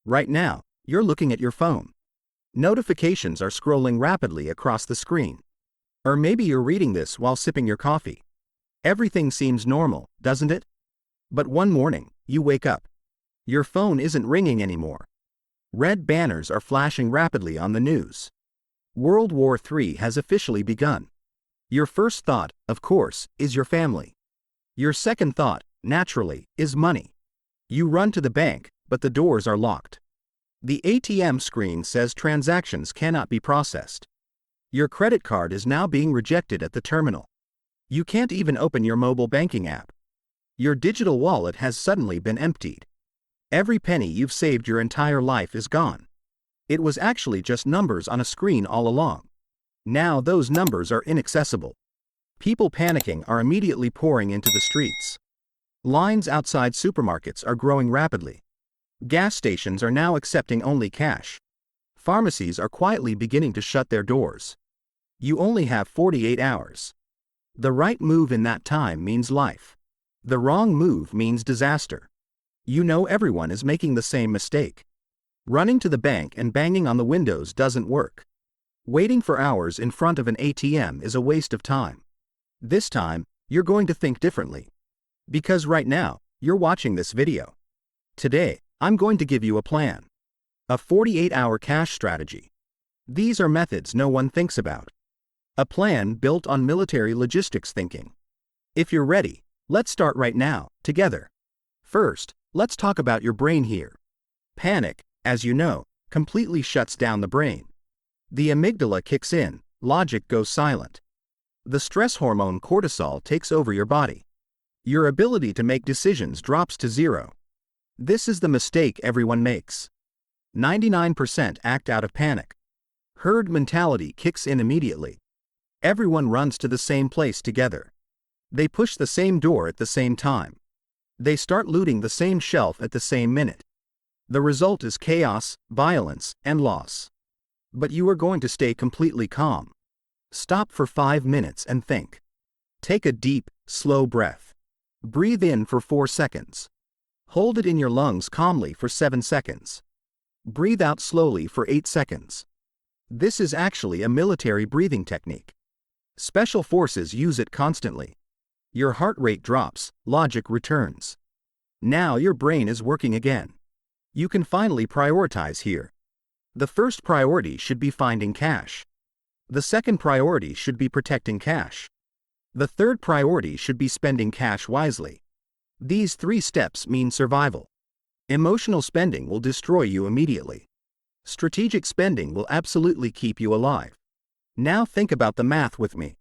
Right now, you're looking at your phone. Notifications are scrolling rapidly across the screen. Or maybe you're reading this while sipping your coffee. Everything seems normal, doesn't it? But one morning, you wake up. Your phone isn't ringing anymore. Red banners are flashing rapidly on the news. World War III has officially begun. Your first thought, of course, is your family. Your second thought, naturally, is money. You run to the bank, but the doors are locked. The ATM screen says transactions cannot be processed. Your credit card is now being rejected at the terminal. You can't even open your mobile banking app. Your digital wallet has suddenly been emptied. Every penny you've saved your entire life is gone. It was actually just numbers on a screen all along. Now those numbers are inaccessible. People panicking are immediately pouring into the streets. Lines outside supermarkets are growing rapidly. Gas stations are now accepting only cash. Pharmacies are quietly beginning to shut their doors. You only have 48 hours. The right move in that time means life. The wrong move means disaster. You know everyone is making the same mistake. Running to the bank and banging on the windows doesn't work. Waiting for hours in front of an ATM is a waste of time. This time, you're going to think differently. Because right now, you're watching this video. Today, I'm going to give you a plan. A 48-hour cash strategy. These are methods no one thinks about. A plan built on military logistics thinking. If you're ready, let's start right now, together. First, let's talk about your brain here. Panic, as you know, completely shuts down the brain. The amygdala kicks in, logic goes silent. The stress hormone cortisol takes over your body. Your ability to make decisions drops to zero. This is the mistake everyone makes. 99% act out of panic. Herd mentality kicks in immediately. Everyone runs to the same place together. They push the same door at the same time. They start looting the same shelf at the same minute. The result is chaos, violence, and loss. But you are going to stay completely calm. Stop for 5 minutes and think. Take a deep, slow breath. Breathe in for 4 seconds. Hold it in your lungs calmly for 7 seconds. Breathe out slowly for 8 seconds. This is actually a military breathing technique. Special forces use it constantly. Your heart rate drops, logic returns. Now your brain is working again. You can finally prioritize here. The first priority should be finding cash. The second priority should be protecting cash. The third priority should be spending cash wisely. These 3 steps mean survival. Emotional spending will destroy you immediately. Strategic spending will absolutely keep you alive. Now think about the math with me.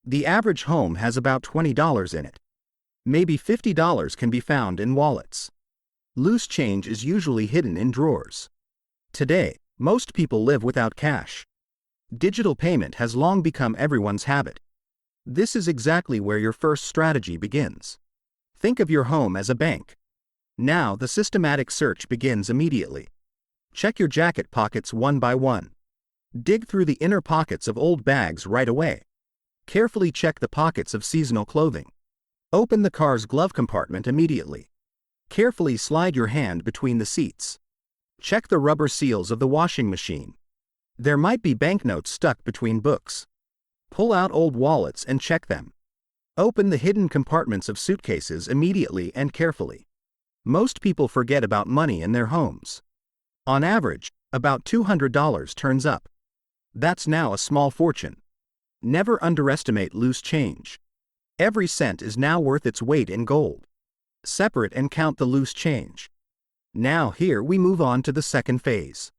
The average home has about $20 in it. Maybe $50 can be found in wallets. Loose change is usually hidden in drawers. Today, most people live without cash. Digital payment has long become everyone's habit. This is exactly where your first strategy begins. Think of your home as a bank. Now the systematic search begins immediately. Check your jacket pockets one by one. Dig through the inner pockets of old bags right away. Carefully check the pockets of seasonal clothing. Open the car's glove compartment immediately. Carefully slide your hand between the seats. Check the rubber seals of the washing machine. There might be banknotes stuck between books. Pull out old wallets and check them. Open the hidden compartments of suitcases immediately and carefully. Most people forget about money in their homes. On average, about $200 turns up. That's now a small fortune. Never underestimate loose change. Every cent is now worth its weight in gold. Separate and count the loose change. Now here we move on to the second phase.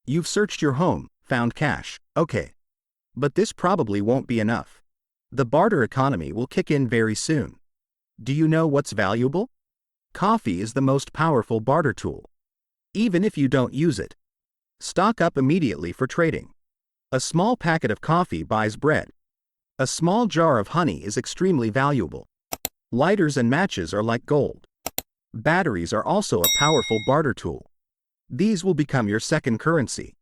You've searched your home, found cash, okay. But this probably won't be enough. The barter economy will kick in very soon. Do you know what's valuable? Coffee is the most powerful barter tool. Even if you don't use it. Stock up immediately for trading. A small packet of coffee buys bread. A small jar of honey is extremely valuable. Lighters and matches are like gold. Batteries are also a powerful barter tool. These will become your second currency.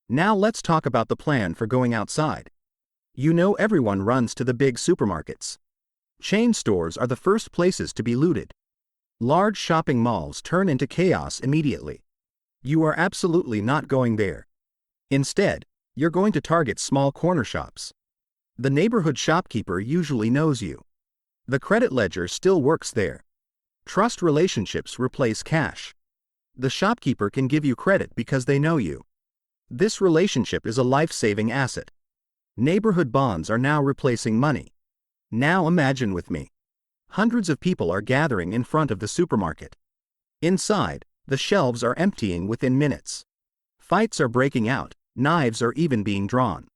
Now let's talk about the plan for going outside. You know everyone runs to the big supermarkets. Chain stores are the first places to be looted. Large shopping malls turn into chaos immediately. You are absolutely not going there. Instead, you're going to target small corner shops. The neighborhood shopkeeper usually knows you. The credit ledger still works there. Trust relationships replace cash. The shopkeeper can give you credit because they know you. This relationship is a life-saving asset. Neighborhood bonds are now replacing money. Now imagine with me. Hundreds of people are gathering in front of the supermarket. Inside, the shelves are emptying within minutes. Fights are breaking out, knives are even being drawn.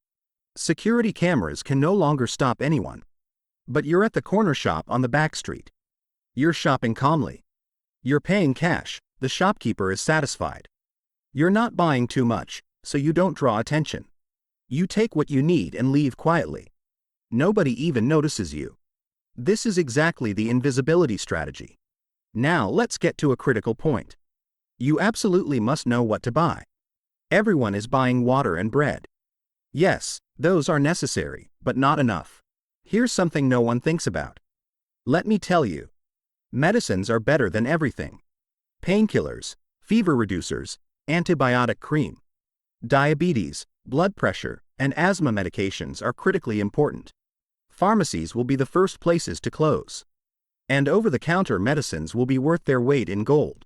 Security cameras can no longer stop anyone. But you're at the corner shop on the back street. You're shopping calmly. You're paying cash, the shopkeeper is satisfied. You're not buying too much, so you don't draw attention. You take what you need and leave quietly. Nobody even notices you. This is exactly the invisibility strategy. Now let's get to a critical point. You absolutely must know what to buy. Everyone is buying water and bread. Yes, those are necessary, but not enough. Here's something no one thinks about. Let me tell you. Medicines are better than everything. Painkillers, fever reducers, antibiotic cream. Diabetes, blood pressure, and asthma medications are critically important. Pharmacies will be the first places to close. And over-the-counter medicines will be worth their weight in gold.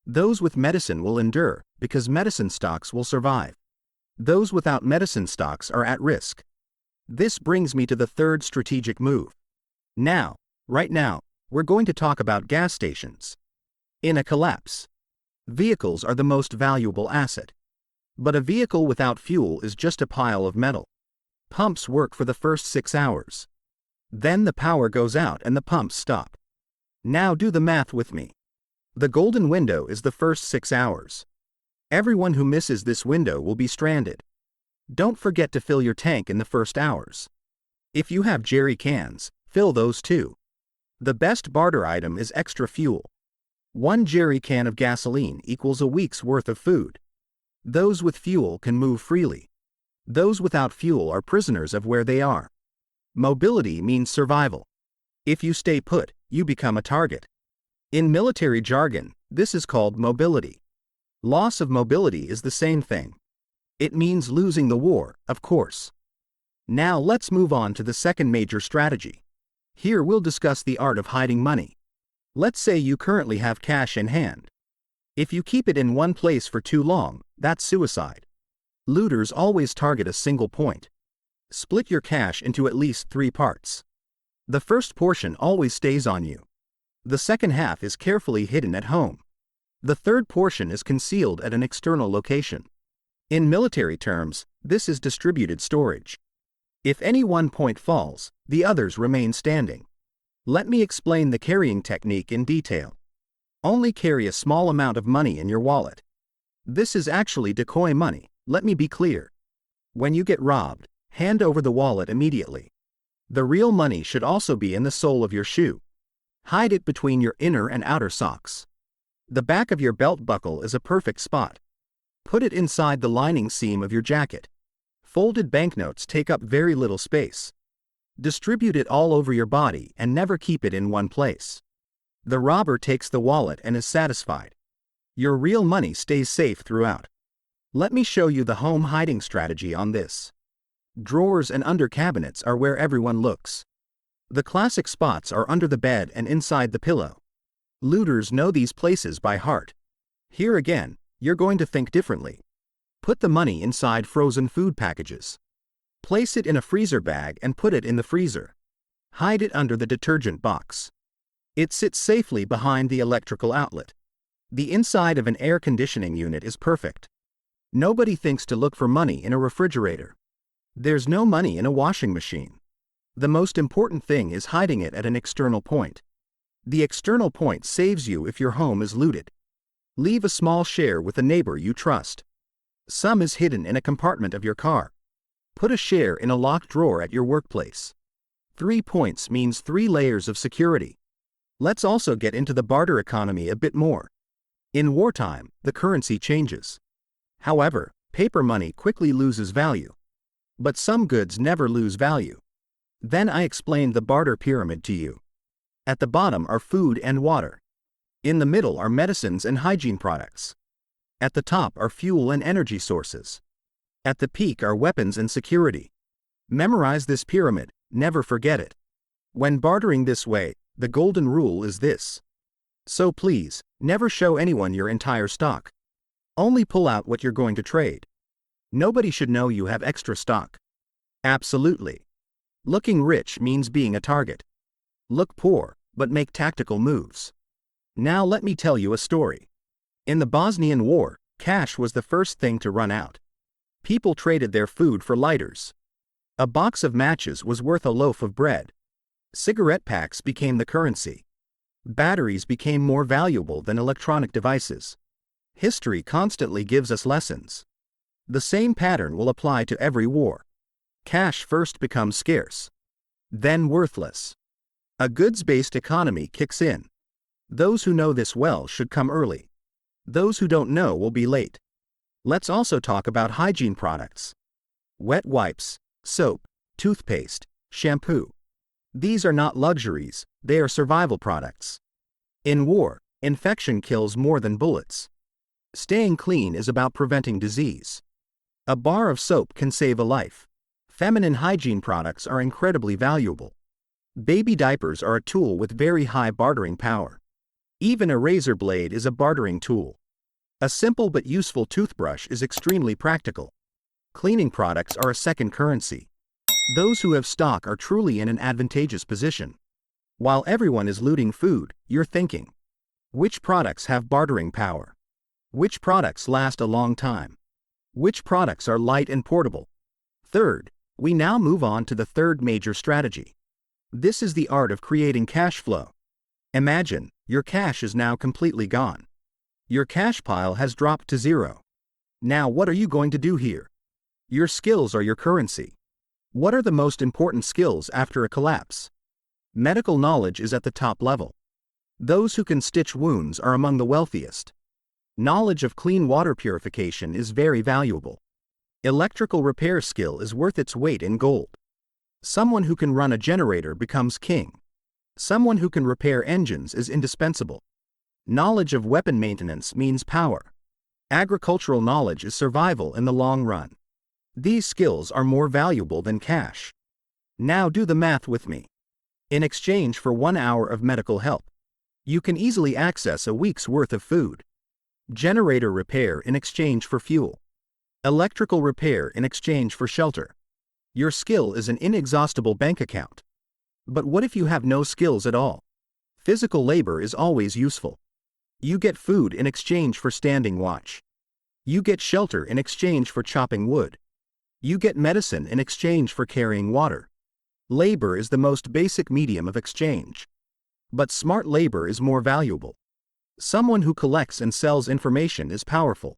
Those with medicine will endure, because medicine stocks will survive. Those without medicine stocks are at risk. This brings me to the third strategic move. Right now, we're going to talk about gas stations. In a collapse, vehicles are the most valuable asset. But a vehicle without fuel is just a pile of metal. Pumps work for the first 6 hours. Then the power goes out and the pumps stop. Now do the math with me. The golden window is the first 6 hours. Everyone who misses this window will be stranded. Don't forget to fill your tank in the first hours. If you have jerry cans, fill those too. The best barter item is extra fuel. 1 jerry can of gasoline equals a week's worth of food. Those with fuel can move freely. Those without fuel are prisoners of where they are. Mobility means survival. If you stay put, you become a target. In military jargon, this is called mobility. Loss of mobility is the same thing. It means losing the war, of course. Now let's move on to the second major strategy. Here we'll discuss the art of hiding money. Let's say you currently have cash in hand. If you keep it in one place for too long, that's suicide. Looters always target a single point. Split your cash into at least 3 parts. The first portion always stays on you. The second half is carefully hidden at home. The third portion is concealed at an external location. In military terms, this is distributed storage. If any one point falls, the others remain standing. Let me explain the carrying technique in detail. Only carry a small amount of money in your wallet. This is actually decoy money, let me be clear. When you get robbed, hand over the wallet immediately. The real money should also be in the sole of your shoe. Hide it between your inner and outer socks. The back of your belt buckle is a perfect spot. Put it inside the lining seam of your jacket. Folded banknotes take up very little space. Distribute it all over your body and never keep it in one place. The robber takes the wallet and is satisfied. Your real money stays safe throughout. Let me show you the home hiding strategy on this. Drawers and under cabinets are where everyone looks. The classic spots are under the bed and inside the pillow. Looters know these places by heart. Here again, you're going to think differently. Put the money inside frozen food packages. Place it in a freezer bag and put it in the freezer. Hide it under the detergent box. It sits safely behind the electrical outlet. The inside of an air conditioning unit is perfect. Nobody thinks to look for money in a refrigerator. There's no money in a washing machine. The most important thing is hiding it at an external point. The external point saves you if your home is looted. Leave a small share with a neighbor you trust. Some is hidden in a compartment of your car. Put a share in a locked drawer at your workplace. 3 points means 3 layers of security. Let's also get into the barter economy a bit more. In wartime, the currency changes. However, paper money quickly loses value. But some goods never lose value. Then I explained the barter pyramid to you. At the bottom are food and water. In the middle are medicines and hygiene products. At the top are fuel and energy sources. At the peak are weapons and security. Memorize this pyramid, never forget it. When bartering this way, the golden rule is this. So please, never show anyone your entire stock. Only pull out what you're going to trade. Nobody should know you have extra stock. Absolutely. Looking rich means being a target. Look poor, but make tactical moves. Now let me tell you a story. In the Bosnian War, cash was the first thing to run out. People traded their food for lighters. A box of matches was worth a loaf of bread. Cigarette packs became the currency. Batteries became more valuable than electronic devices. History constantly gives us lessons. The same pattern will apply to every war. Cash first becomes scarce, then worthless. A goods-based economy kicks in. Those who know this well should come early. Those who don't know will be late. Let's also talk about hygiene products. Wet wipes, soap, toothpaste, shampoo. These are not luxuries, they are survival products. In war, infection kills more than bullets. Staying clean is about preventing disease. A bar of soap can save a life. Feminine hygiene products are incredibly valuable. Baby diapers are a tool with very high bartering power. Even a razor blade is a bartering tool. A simple but useful toothbrush is extremely practical. Cleaning products are a second currency. Those who have stock are truly in an advantageous position. While everyone is looting food, you're thinking, which products have bartering power? Which products last a long time? Which products are light and portable? Third, we now move on to the third major strategy. This is the art of creating cash flow. Imagine, your cash is now completely gone. Your cash pile has dropped to zero. Now what are you going to do here? Your skills are your currency. What are the most important skills after a collapse? Medical knowledge is at the top level. Those who can stitch wounds are among the wealthiest. Knowledge of clean water purification is very valuable. Electrical repair skill is worth its weight in gold. Someone who can run a generator becomes king. Someone who can repair engines is indispensable. Knowledge of weapon maintenance means power. Agricultural knowledge is survival in the long run. These skills are more valuable than cash. Now do the math with me. In exchange for 1 hour of medical help, you can easily access a week's worth of food. Generator repair in exchange for fuel. Electrical repair in exchange for shelter. Your skill is an inexhaustible bank account. But what if you have no skills at all? Physical labor is always useful. You get food in exchange for standing watch. You get shelter in exchange for chopping wood. You get medicine in exchange for carrying water. Labor is the most basic medium of exchange. But smart labor is more valuable. Someone who collects and sells information is powerful.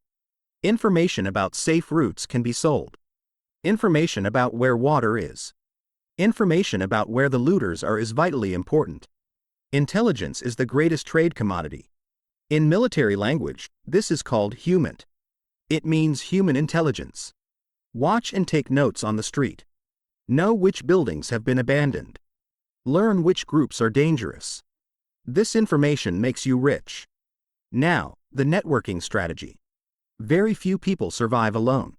Information about safe routes can be sold. Information about where water is. Information about where the looters are is vitally important. Intelligence is the greatest trade commodity. In military language, this is called HUMINT. It means human intelligence. Watch and take notes on the street. Know which buildings have been abandoned. Learn which groups are dangerous. This information makes you rich. Now, the networking strategy. Very few people survive alone.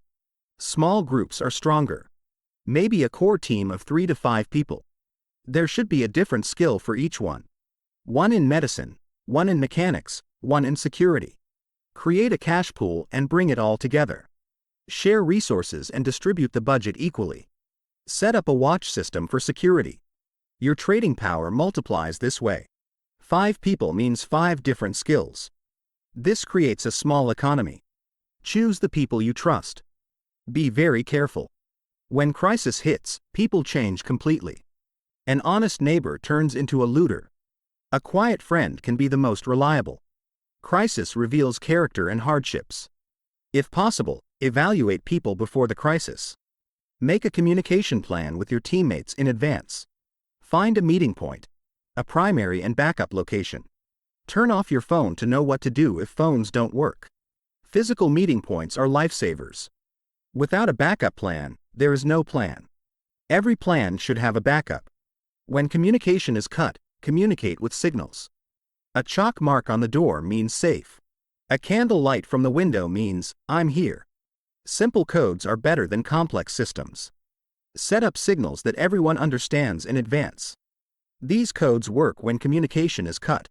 Small groups are stronger. Maybe a core team of 3 to 5 people. There should be a different skill for each one. One in medicine, one in mechanics, one in security. Create a cash pool and bring it all together. Share resources and distribute the budget equally. Set up a watch system for security. Your trading power multiplies this way. 5 people means 5 different skills. This creates a small economy. Choose the people you trust. Be very careful. When crisis hits, people change completely. An honest neighbor turns into a looter. A quiet friend can be the most reliable. Crisis reveals character and hardships. If possible, evaluate people before the crisis. Make a communication plan with your teammates in advance. Find a meeting point, a primary and backup location. Turn off your phone to know what to do if phones don't work. Physical meeting points are lifesavers. Without a backup plan, there is no plan. Every plan should have a backup. When communication is cut, communicate with signals. A chalk mark on the door means safe. A candle light from the window means, I'm here. Simple codes are better than complex systems. Set up signals that everyone understands in advance. These codes work when communication is cut.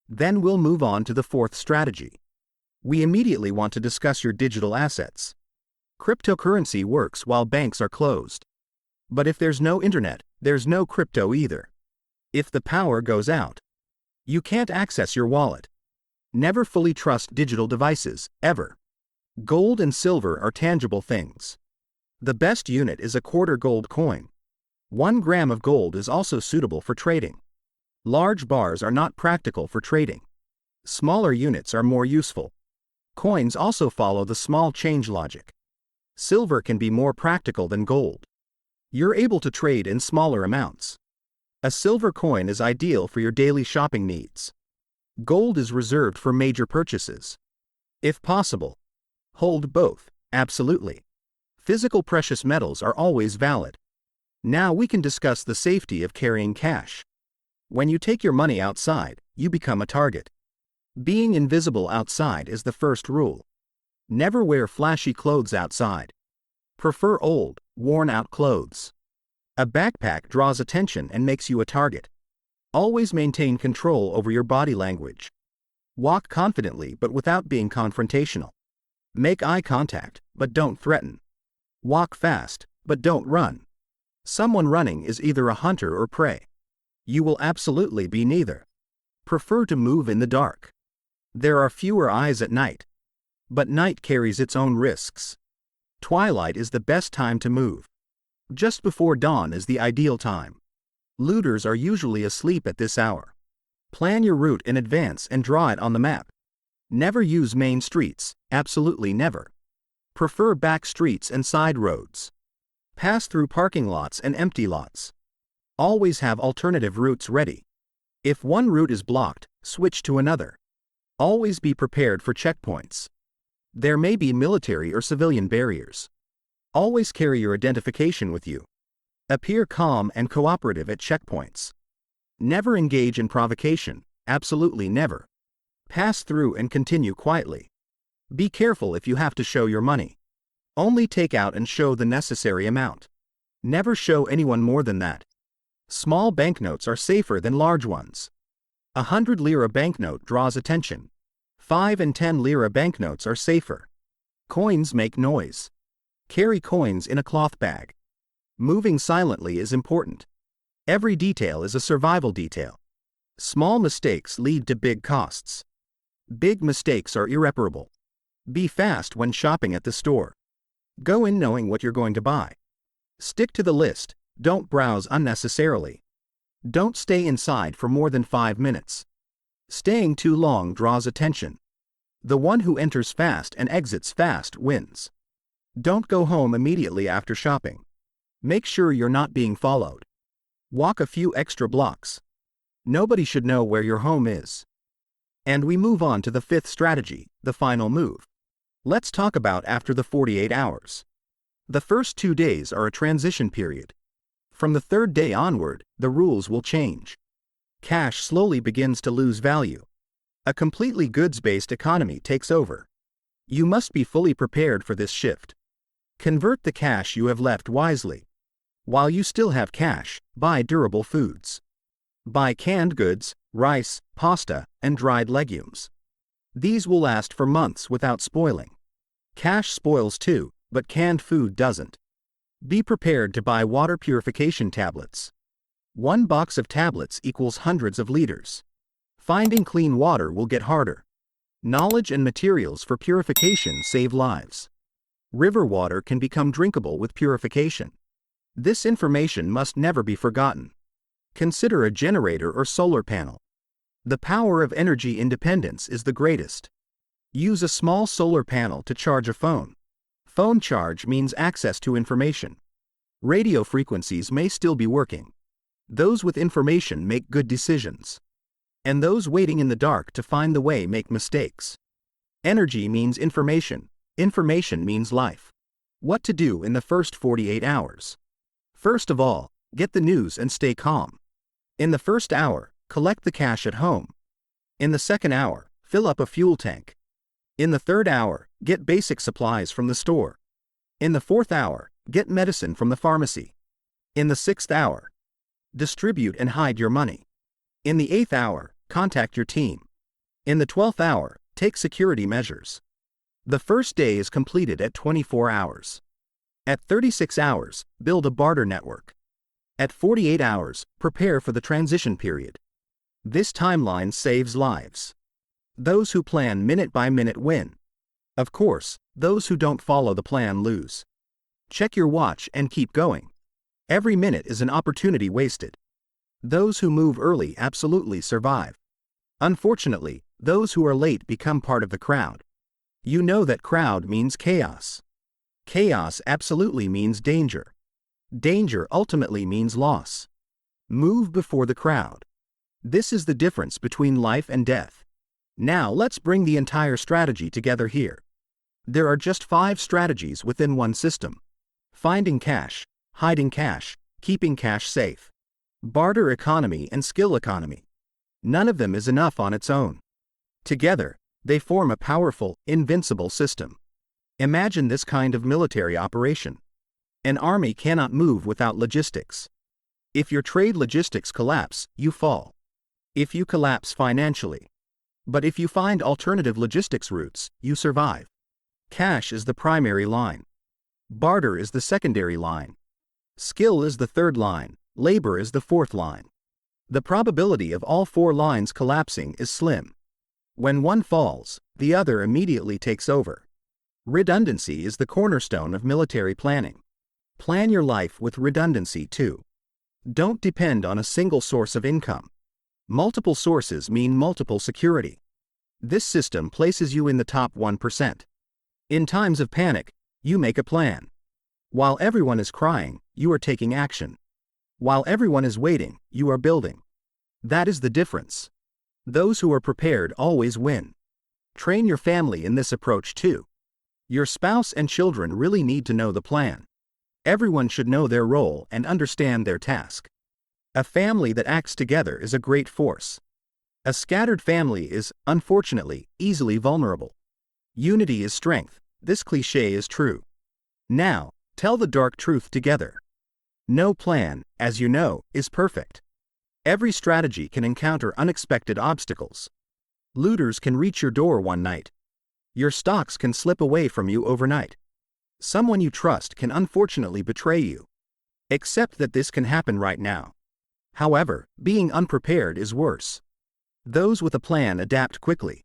Then we'll move on to the fourth strategy. We immediately want to discuss your digital assets. Cryptocurrency works while banks are closed. But if there's no internet, there's no crypto either. If the power goes out, you can't access your wallet. Never fully trust digital devices, ever. Gold and silver are tangible things. The best unit is a quarter gold coin. 1 gram of gold is also suitable for trading. Large bars are not practical for trading. Smaller units are more useful. Coins also follow the small change logic. Silver can be more practical than gold. You're able to trade in smaller amounts. A silver coin is ideal for your daily shopping needs. Gold is reserved for major purchases. If possible, hold both, absolutely. Physical precious metals are always valid. Now we can discuss the safety of carrying cash. When you take your money outside, you become a target. Being invisible outside is the first rule. Never wear flashy clothes outside. Prefer old, worn-out clothes. A backpack draws attention and makes you a target. Always maintain control over your body language. Walk confidently but without being confrontational. Make eye contact, but don't threaten. Walk fast, but don't run. Someone running is either a hunter or prey. You will absolutely be neither. Prefer to move in the dark. There are fewer eyes at night. But night carries its own risks. Twilight is the best time to move. Just before dawn is the ideal time. Looters are usually asleep at this hour. Plan your route in advance and draw it on the map. Never use main streets, absolutely never. Prefer back streets and side roads. Pass through parking lots and empty lots. Always have alternative routes ready. If one route is blocked, switch to another. Always be prepared for checkpoints. There may be military or civilian barriers. Always carry your identification with you. Appear calm and cooperative at checkpoints. Never engage in provocation, absolutely never. Pass through and continue quietly. Be careful if you have to show your money. Only take out and show the necessary amount. Never show anyone more than that. Small banknotes are safer than large ones. 100 lira banknote draws attention. 5 and 10 lira banknotes are safer. Coins make noise. Carry coins in a cloth bag. Moving silently is important. Every detail is a survival detail. Small mistakes lead to big costs. Big mistakes are irreparable. Be fast when shopping at the store. Go in knowing what you're going to buy. Stick to the list, don't browse unnecessarily. Don't stay inside for more than 5 minutes. Staying too long draws attention. The one who enters fast and exits fast wins. Don't go home immediately after shopping. Make sure you're not being followed. Walk a few extra blocks. Nobody should know where your home is. And we move on to the fifth strategy, the final move. Let's talk about after the 48 hours. The first 2 days are a transition period. From the third day onward, the rules will change. Cash slowly begins to lose value. A completely goods-based economy takes over. You must be fully prepared for this shift. Convert the cash you have left wisely. While you still have cash, buy durable foods. Buy canned goods, rice, pasta, and dried legumes. These will last for months without spoiling. Cash spoils too, but canned food doesn't. Be prepared to buy water purification tablets. 1 box of tablets equals hundreds of liters. Finding clean water will get harder. Knowledge and materials for purification save lives. River water can become drinkable with purification. This information must never be forgotten. Consider a generator or solar panel. The power of energy independence is the greatest. Use a small solar panel to charge a phone. Phone charge means access to information. Radio frequencies may still be working. Those with information make good decisions. And those waiting in the dark to find the way make mistakes. Energy means information. Information means life. What to do in the first 48 hours? First of all, get the news and stay calm. In the first hour, collect the cash at home. In the second hour, fill up a fuel tank. In the third hour, get basic supplies from the store. In the fourth hour, get medicine from the pharmacy. In the sixth hour, distribute and hide your money. In the eighth hour, contact your team. In the 12th hour, take security measures. The first day is completed at 24 hours. At 36 hours, build a barter network. At 48 hours, prepare for the transition period. This timeline saves lives. Those who plan minute by minute win. Of course, those who don't follow the plan lose. Check your watch and keep going. Every minute is an opportunity wasted. Those who move early absolutely survive. Unfortunately, those who are late become part of the crowd. You know that crowd means chaos. Chaos absolutely means danger. Danger ultimately means loss. Move before the crowd. This is the difference between life and death. Now let's bring the entire strategy together here. There are just 5 strategies within one system. Finding cash, hiding cash, keeping cash safe. Barter economy and skill economy. None of them is enough on its own. Together, they form a powerful, invincible system. Imagine this kind of military operation. An army cannot move without logistics. If your trade logistics collapse, you fall. If you collapse financially. But if you find alternative logistics routes, you survive. Cash is the primary line. Barter is the secondary line. Skill is the third line. Labor is the fourth line. The probability of all 4 lines collapsing is slim. When one falls, the other immediately takes over. Redundancy is the cornerstone of military planning. Plan your life with redundancy too. Don't depend on a single source of income. Multiple sources mean multiple security. This system places you in the top 1%. In times of panic, you make a plan. While everyone is crying, you are taking action. While everyone is waiting, you are building. That is the difference. Those who are prepared always win. Train your family in this approach too. Your spouse and children really need to know the plan. Everyone should know their role and understand their task. A family that acts together is a great force. A scattered family is, unfortunately, easily vulnerable. Unity is strength. This cliché is true. Now, tell the dark truth together. No plan, as you know, is perfect. Every strategy can encounter unexpected obstacles. Looters can reach your door one night. Your stocks can slip away from you overnight. Someone you trust can unfortunately betray you. Accept that this can happen right now. However, being unprepared is worse. Those with a plan adapt quickly.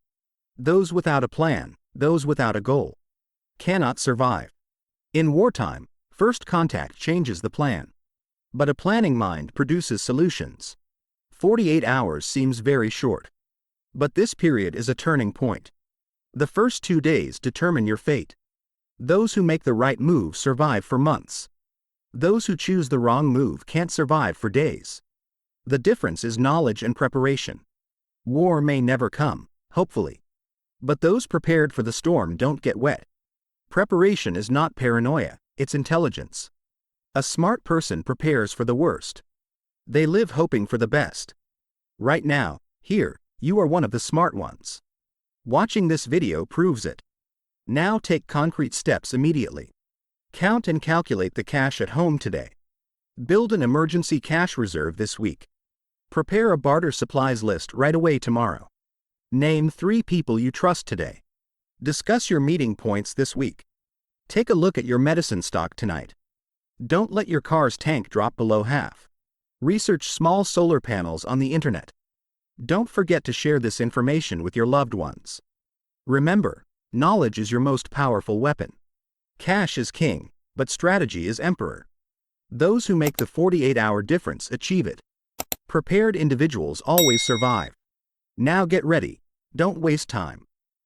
Those without a plan, those without a goal, cannot survive. In wartime, first contact changes the plan. But a planning mind produces solutions. 48 hours seems very short. But this period is a turning point. The first 2 days determine your fate. Those who make the right move survive for months. Those who choose the wrong move can't survive for days. The difference is knowledge and preparation. War may never come, hopefully. But those prepared for the storm don't get wet. Preparation is not paranoia, it's intelligence. A smart person prepares for the worst. They live hoping for the best. Right now, here, you are one of the smart ones. Watching this video proves it. Now take concrete steps immediately. Count and calculate the cash at home today. Build an emergency cash reserve this week. Prepare a barter supplies list right away tomorrow. Name 3 people you trust today. Discuss your meeting points this week. Take a look at your medicine stock tonight. Don't let your car's tank drop below half. Research small solar panels on the internet. Don't forget to share this information with your loved ones. Remember, knowledge is your most powerful weapon. Cash is king, but strategy is emperor. Those who make the 48-hour difference achieve it. Prepared individuals always survive. Now get ready. Don't waste time.